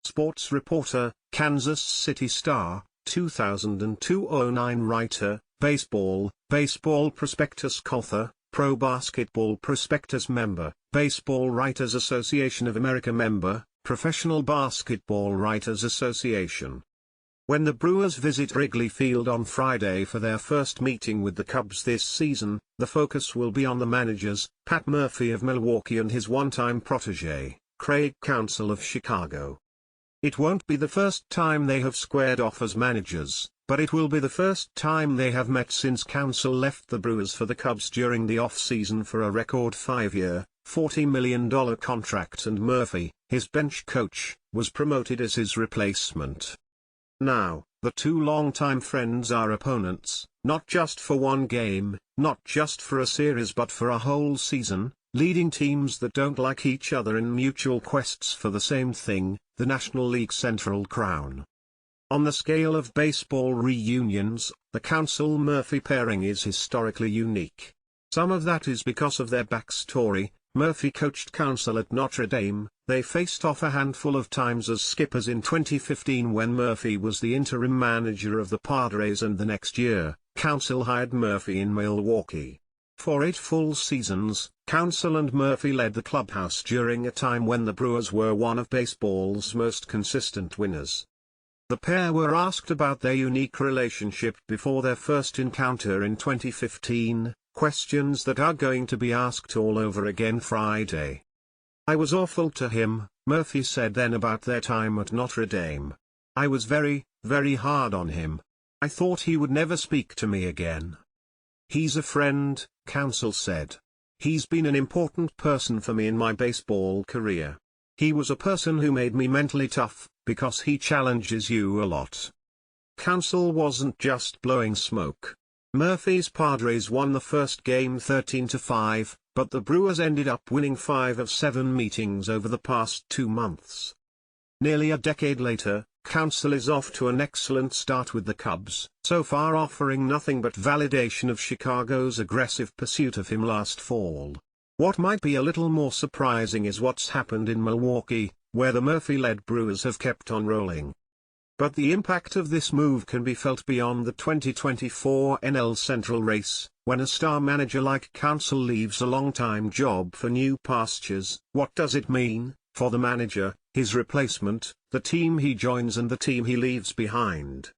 Sports reporter, Kansas City Star, 2002-09 writer, baseball prospectus author, Pro Basketball Prospectus member, Baseball Writers Association of America member, Professional Basketball Writers Association. When the Brewers visit Wrigley Field on Friday for their first meeting with the Cubs this season, the focus will be on the managers, Pat Murphy of Milwaukee and his one-time protege, Craig Counsell of Chicago. It won't be the first time they have squared off as managers, but it will be the first time they have met since Counsell left the Brewers for the Cubs during the off-season for a record 5-year, $40 million contract, and Murphy, his bench coach, was promoted as his replacement. Now, the two longtime friends are opponents, not just for one game, not just for a series but for a whole season, leading teams that don't like each other in mutual quests for the same thing, the National League Central crown. On the scale of baseball reunions, the Counsell-Murphy pairing is historically unique. Some of that is because of their backstory. Murphy coached Counsell at Notre Dame. They faced off a handful of times as skippers in 2015 when Murphy was the interim manager of the Padres, and the next year, Counsell hired Murphy in Milwaukee. For 8 full seasons, Counsell and Murphy led the clubhouse during a time when the Brewers were one of baseball's most consistent winners. The pair were asked about their unique relationship before their first encounter in 2015, questions that are going to be asked all over again Friday. "I was awful to him," Murphy said then about their time at Notre Dame. "I was very, very hard on him. I thought he would never speak to me again. He's a friend," Counsell said. "He's been an important person for me in my baseball career. He was a person who made me mentally tough, because he challenges you a lot." Counsell wasn't just blowing smoke. Murphy's Padres won the first game 13-5, but the Brewers ended up winning 5 of 7 meetings over the past 2 months. Nearly a decade later, Counsell is off to an excellent start with the Cubs, so far offering nothing but validation of Chicago's aggressive pursuit of him last fall. What might be a little more surprising is what's happened in Milwaukee, where the Murphy-led Brewers have kept on rolling. But the impact of this move can be felt beyond the 2024 NL Central race. When a star manager like Counsell leaves a long-time job for new pastures, what does it mean for the manager, his replacement, the team he joins and the team he leaves behind?